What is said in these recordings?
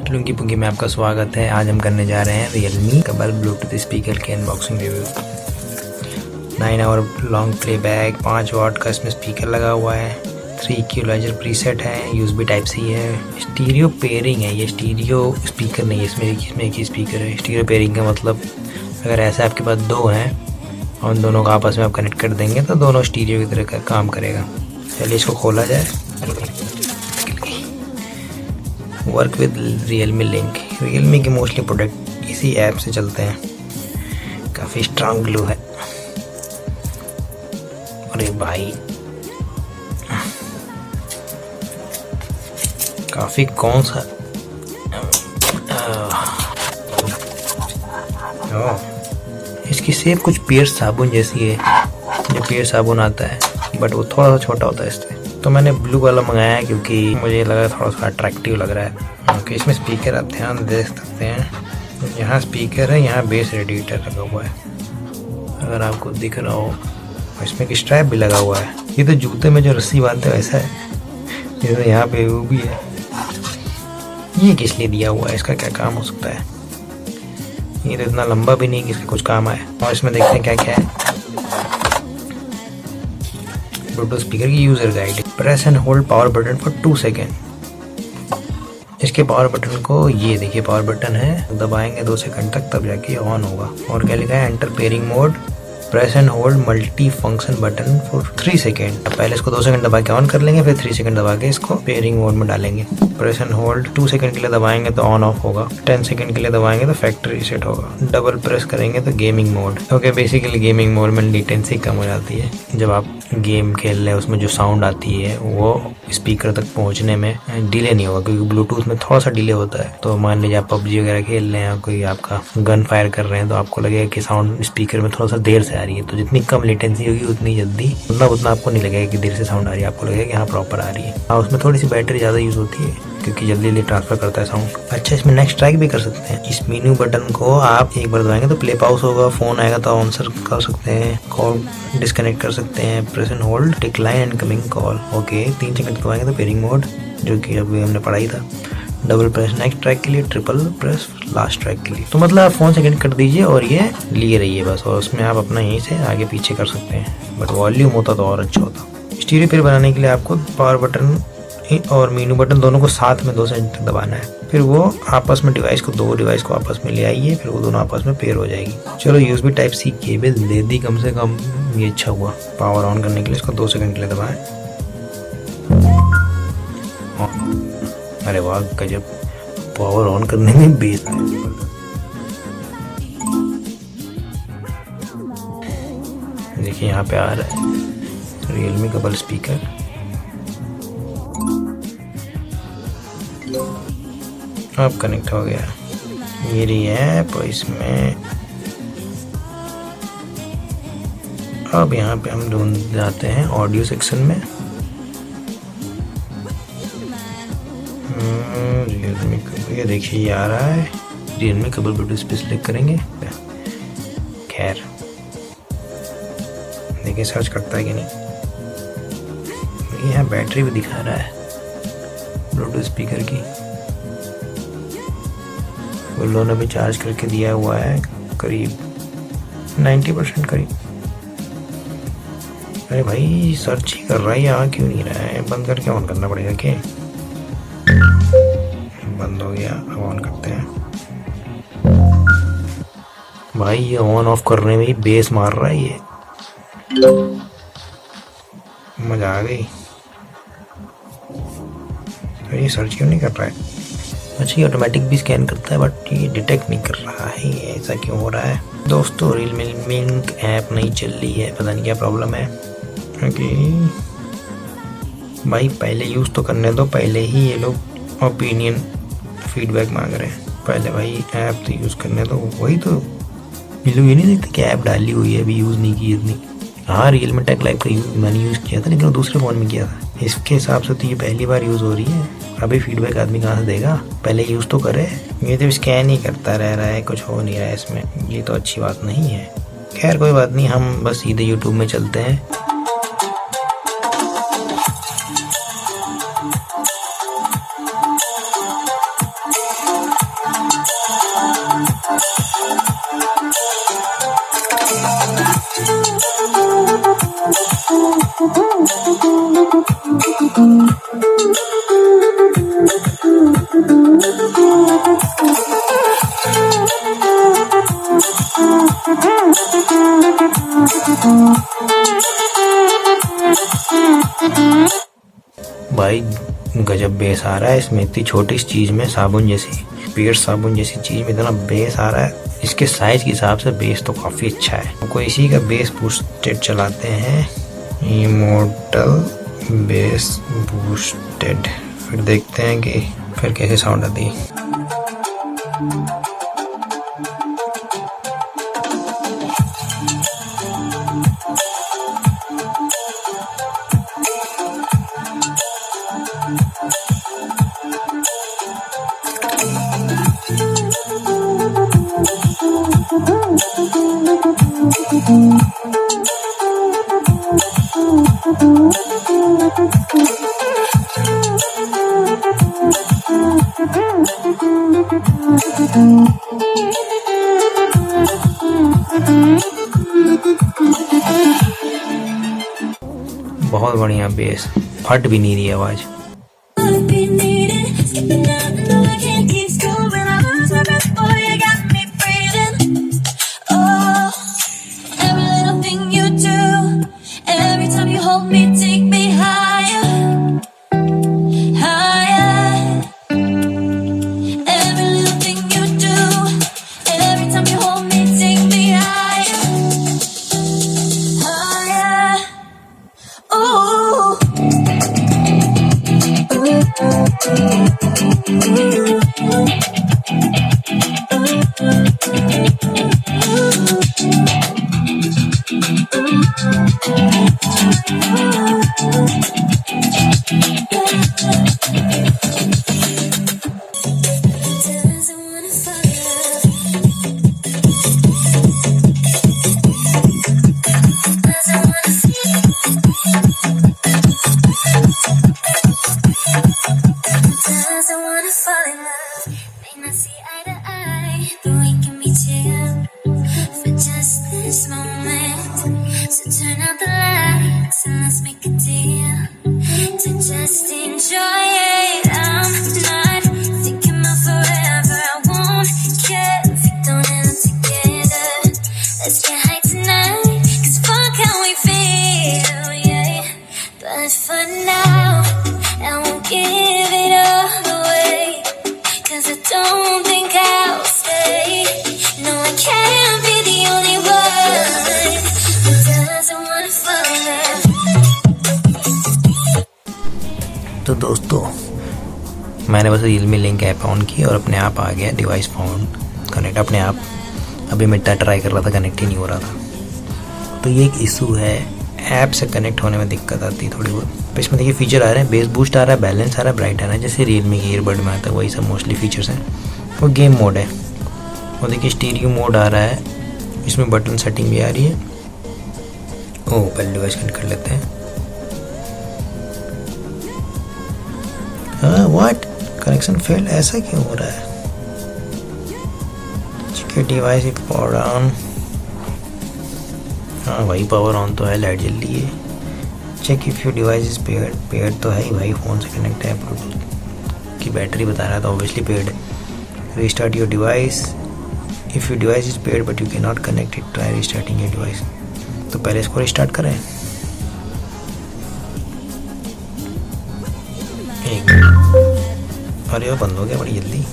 लुंगी पुंगी में आपका स्वागत है। आज हम करने जा रहे हैं रियलमी कबल ब्लूटूथ स्पीकर के unboxing review. 9 hour long playback, 5 watt का इसमें स्पीकर लगा हुआ है, 3 इक्वलाइजर प्रीसेट है, यूएसबी टाइप सी है, स्टीरियो पेयरिंग है। ये स्टीरियो स्पीकर नहीं है, इसमें एक ही स्पीकर है। स्टीरियो पेयरिंग का मतलब अगर ऐसा आपके पास दो हैं और उन दोनों को आपस में आप कनेक्ट कर देंगे तो दोनों स्टीरियो की तरह का काम करेगा। चलिए इसको खोला जाए। Work with Realme link. Realme के मोस्टली प्रोडक्ट इसी ऐप से चलते हैं। काफ़ी स्ट्रांग ग्लू है। अरे भाई काफ़ी कौन सा इसकी शेप कुछ पियर्स साबुन जैसी है, जो पियर्स साबुन आता है, बट वो थोड़ा सा छोटा होता है इससे। तो मैंने ब्लू वाला मंगाया है क्योंकि मुझे लगा थोड़ा सा अट्रैक्टिव लग रहा है। ओके, इसमें स्पीकर आप ध्यान देख सकते हैं। यहाँ स्पीकर है, यहाँ बेस रेडिएटर लगा हुआ है, अगर आपको दिख रहा हो। इसमें एक स्ट्रैप भी लगा हुआ है। ये तो जूते में जो रस्सी बांधते हैं वैसा है, जैसे यहाँ पे वो भी है। ये किस लिए दिया हुआ है, इसका क्या काम हो सकता है? ये तो इतना लंबा भी नहीं कि इसका कुछ काम आए। और इसमें देखते हैं क्या क्या है। ब्लूटूथ स्पीकर की user guide. Press and hold power button for 2 second. इसके पावर बटन को, ये देखिए पावर बटन है, दबाएंगे 2 सेकंड तक तब जाके ऑन होगा। और क्या लिखा है, enter pairing mode, press and hold multi function button for 3 second. पहले इसको 2 सेकंड दबा के ऑन कर लेंगे, फिर 3 सेकंड दबा के इसको पेयरिंग मोड में डालेंगे। प्रेस एंड होल्ड 2 सेकंड के लिए दबाएंगे तो ऑन ऑफ होगा, 10 सेकंड के लिए दबाएंगे तो फैक्ट्री रीसेट होगा, डबल प्रेस करेंगे तो gaming mode. Okay, basically gaming mode में लेटेंसी कम हो जाती है। जब आप गेम खेल रहे हैं उसमें जो साउंड आती है वो स्पीकर तक पहुंचने में डिले नहीं होगा, क्योंकि ब्लूटूथ में थोड़ा सा डिले होता है। तो मान लीजिए आप पबजी वगैरह खेल रहे हैं, कोई आपका गन फायर कर रहे हैं, तो आपको लगेगा कि साउंड स्पीकर में थोड़ा सा देर से आ रही है। तो जितनी कम लेटेंसी होगी उतनी जल्दी उतना आपको नहीं लगेगा कि देर से साउंड आ रही है, आपको लगेगा कि हाँ प्रॉपर आ रही है। हाँ, उसमें थोड़ी सी बैटरी ज़्यादा यूज़ होती है क्योंकि जल्दी ट्रांसफर करता है साउंड। अच्छा, इसमें नेक्स्ट ट्रैक भी कर सकते हैं। इस मेन्यू बटन को आप एक बार दबाएंगे तो प्ले पॉज होगा, फोन आएगा तो आंसर कर सकते हैं, कॉल डिस्कनेक्ट कर सकते हैं, press and hold decline and coming call. Okay, 3 second दबाएंगे तो पेयरिंग मोड, जो कि अभी हमने पढ़ा ही था। डबल प्रेस नेक्स्ट ट्रैक के लिए, ट्रिपल प्रेस लास्ट ट्रैक के लिए। तो मतलब आप फोन सेकंड कर दीजिए और ये लिए रहिए बस, और उसमें आप अपना यहीं से आगे पीछे कर सकते हैं। बट वॉल्यूम होता तो और अच्छा होता। स्टीरियो पेयर बनाने के लिए आपको पावर बटन और मेनू बटन दोनों को साथ में 2 सेकंड तक दबाना है। फिर वो आपस में दो डिवाइस को आपस में ले आइए, फिर वो दोनों आपस में पेयर हो जाएगी। चलो, यूएसबी टाइप सी केबल दे दी कम से कम, ये अच्छा हुआ। पावर ऑन करने के लिए इसको 2 सेकंड के लिए दबाएं। अरे वाह गजब, पावर ऑन करने में बेस। देखिए यहाँ पे आ रहा है रियलमी कबल स्पीकर। अब कनेक्ट हो गया। ये रही ऐप, इसमें अब यहाँ पे हम ढूंढ जाते हैं ऑडियो सेक्शन में। रियलमी कबल, ये देखिए ये आ रहा है रियलमी कबल ब्लूटूथ पे क्लिक करेंगे। खैर देखिए सर्च करता है कि नहीं। ये यहाँ बैटरी भी दिखा रहा है ब्लूटूथ स्पीकर की। उन्होंने भी चार्ज करके दिया हुआ है करीब 90% करीब। अरे भाई सर्च ही कर रहा है, यहाँ क्यों नहीं रहा है? बंद करके ऑन करना पड़ेगा क्या? बंद हो गया, अब ऑन करते हैं। भाई ये ऑन ऑफ करने में ही बेस मार रहा है, ये मजा आ गई। तो ये सर्च क्यों नहीं कर रहा है? अच्छा, ये ऑटोमेटिक भी स्कैन करता है बट ये डिटेक्ट नहीं कर रहा है। ऐसा क्यों हो रहा है? दोस्तों, रियलमी लिंक ऐप नहीं चल रही है, पता नहीं क्या प्रॉब्लम है। ओके भाई, पहले यूज़ तो करने दो, पहले ही ये लोग ओपिनियन फीडबैक मांग रहे हैं। पहले भाई ऐप तो यूज़ करने दो। वही तो ये लोग ये नहीं देखते कि ऐप डाली हुई है, अभी यूज़ नहीं की इतनी। हाँ, रियलमी टेक लाइव का मैंने यूज़ किया था, लेकिन वो दूसरे फ़ोन में किया था। इसके हिसाब से तो ये पहली बार यूज़ हो रही है। अभी फीडबैक आदमी कहाँ से देगा? पहले यूज़ तो करे। ये तो स्कैन ही करता रह रहा है, कुछ हो नहीं रहा है इसमें। ये तो अच्छी बात नहीं है। खैर कोई बात नहीं, हम बस सीधे यूट्यूब में चलते हैं। भाई गजब बेस आ रहा है इसमें, इतनी छोटी सी चीज में, साबुन जैसी, पेड़ साबुन जैसी चीज में इतना बेस आ रहा है। इसके साइज के हिसाब से बेस तो काफी अच्छा है। कोई इसी का बेस बूस्टेड चलाते हैं, इमोर्टल बेस बूस्टेड, फिर देखते हैं कि फिर कैसे साउंड आती है। बहुत बढ़िया बेस, फट भी नहीं रही आवाज। तो दोस्तों मैंने बस रियलमी लिंक ऐप ऑन की और अपने आप आ गया डिवाइस फाउंड कनेक्ट अपने आप। अभी मैं ट्राई कर रहा था, कनेक्ट ही नहीं हो रहा था। तो ये एक इशू है, ऐप से कनेक्ट होने में दिक्कत आती है थोड़ी बहुत। तो इसमें देखिए फीचर आ रहे हैं, बेस बूस्ट आ रहा है, बैलेंस आ रहा है, ब्राइट आ रहा है, जैसे रियलमी के ईयरबड में आता है वही सब मोस्टली फीचर्स हैं। और गेम मोड है, और देखिए स्टीरियो मोड आ रहा है, इसमें बटन सेटिंग भी आ रही है। ओह पहले डिवाइस कनेक्ट कर लेते हैं। व्हाट कनेक्शन फेल्ड, ऐसा क्यों हो रहा है? डिवाइस पावर ऑन, हाँ भाई पावर ऑन तो है, लाइट जल रही है। Check if your device is paired, paired तो है ही भाई, फ़ोन से कनेक्ट है, ब्लूटूथ की बैटरी बता रहा था, ऑब्वियसली पेयर्ड है। Restart your device, if your device is paired but you can not connect it, try restarting your device. तो पहले इसको रिस्टार्ट करें। अरे वो बंद हो गया बड़ी जल्दी।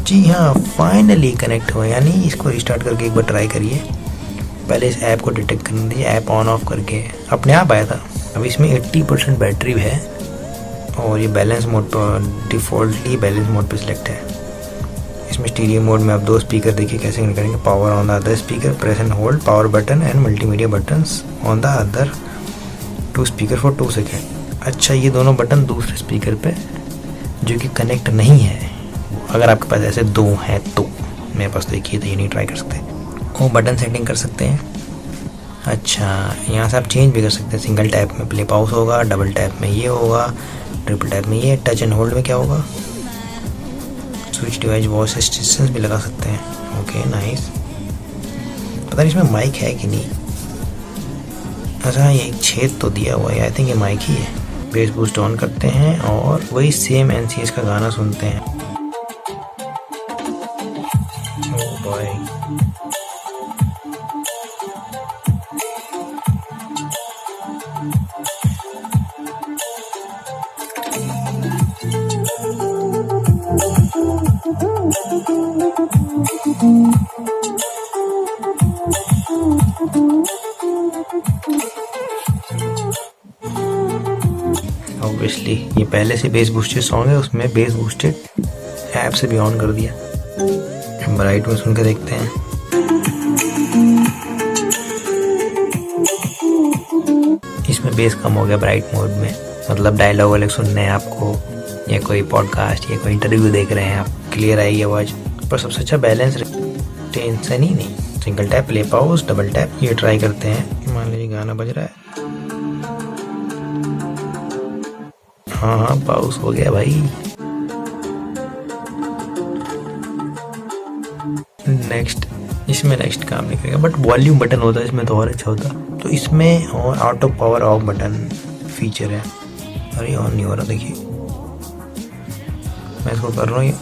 जी हाँ फाइनली कनेक्ट हुआ, यानी इसको रिस्टार्ट करके एक बार ट्राई करिए। पहले इस ऐप को डिटेक्ट करने दीजिए, ऐप ऑन ऑफ करके अपने आप आया था। अब इसमें 80% बैटरी है और ये बैलेंस मोड पर डिफ़ॉल्टली बैलेंस मोड पे सिलेक्ट है। इसमें स्टीरियो मोड में आप दो स्पीकर देखिए कैसे कनेक्ट करेंगे। Power on the other speaker, press and hold power button and multimedia buttons on the other two speaker for 2 second. अच्छा ये दोनों बटन दूसरे स्पीकर पे जो कि कनेक्ट नहीं है, अगर आपके पास ऐसे दो हैं तो, मेरे पास तो एक ही, तो ये नहीं ट्राई कर सकते। वो बटन सेटिंग कर सकते हैं। अच्छा यहाँ से आप चेंज भी कर सकते हैं, सिंगल टैप में प्ले पॉज होगा, डबल टैप में ये होगा, ट्रिपल टैप में ये, टच एंड होल्ड में क्या होगा, स्विच डिवाइस वॉइस असिस्टेंस भी लगा सकते हैं। Okay nice. पता नहीं इसमें माइक है कि नहीं। अच्छा ये एक छेद तो दिया हुआ है, आई थिंक ये माइक ही है। बेस बूस्ट ऑन करते हैं और वही सेम NCS का गाना सुनते हैं। ओह बॉय, ऑब्वियसली ये पहले से बेस बूस्टेड सॉन्ग है, उसमें बेस बूस्टेड ऐप से भी ऑन कर दिया। ब्राइट में सुन के देखते हैं। इसमें बेस कम हो गया ब्राइट मोड में, मतलब डायलॉग वाले सुनने हैं आपको, या कोई पॉडकास्ट या कोई इंटरव्यू देख रहे हैं आप, क्लियर आएगी आवाज़। पर सबसे अच्छा बैलेंस, टेंशन ही नहीं। Single tap, play pause, double tap, ये ट्राई करते हैं। मान लीजिए गाना बज रहा है, हाँ पॉज हो गया भाई। नेक्स्ट, इसमें नेक्स्ट काम नहीं करेगा, बट वॉल्यूम बटन होता है इसमें तो और अच्छा होता। तो इसमें और auto power off button feature है। अरे ऑन नहीं हो रहा, देखिए मैं इसको कर रहा हूँ,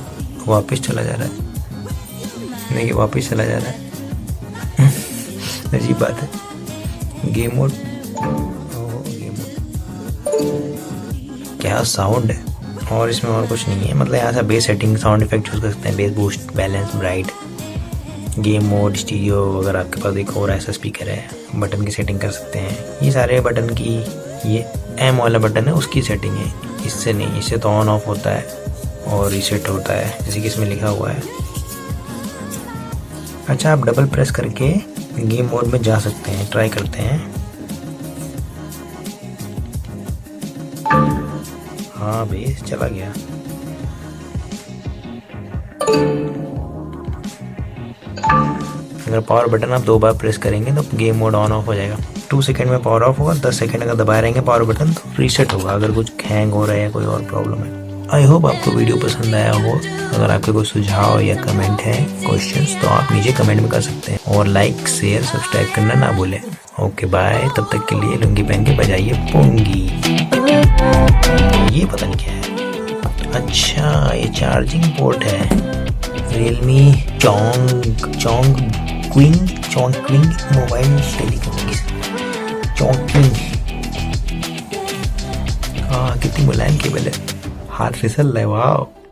वापस चला जा रहा है। देखिए वापस चला जा रहा है। अजीब बात है। गेम मोड, क्या साउंड है। और इसमें और कुछ नहीं है, मतलब यहाँ से base setting, sound effect use कर सकते हैं, base boost, balance, bright, game mode, stereo. अगर आपके पास एक और ऐसा स्पीकर है, बटन की सेटिंग कर सकते हैं। ये सारे बटन की, ये M वाला बटन है उसकी सेटिंग है, इससे नहीं। इससे तो ऑन ऑफ होता है और रीसेट होता है, जैसे कि इसमें लिखा हुआ है। अच्छा आप डबल प्रेस करके गेम मोड में जा सकते हैं, ट्राई करते हैं। हाँ बेस चला गया। अगर पावर बटन आप 2 बार प्रेस करेंगे तो गेम मोड ऑन ऑफ हो जाएगा। 2 सेकंड में पावर ऑफ होगा, 10 सेकंड अगर दबाए रहेंगे पावर बटन तो रीसेट होगा, अगर कुछ हैंग हो रहा है या कोई और प्रॉब्लम है। आई होप आपको वीडियो पसंद आया हो। अगर आपके कोई सुझाव या कमेंट है, क्वेश्चंस, तो आप नीचे कमेंट में कर सकते हैं। और लाइक, शेयर, सब्सक्राइब करना ना भूलें। ओके बाय, तब तक के लिए लुंगी पहन के बजाइए पोंगी। ये पता नहीं क्या है। अच्छा ये चार्जिंग पोर्ट है। Realme Chongqing mobile telecommunication, Chongqing. हाँ कितनी मुलायम केबल है, हाथ फिसल रहा है, वाह।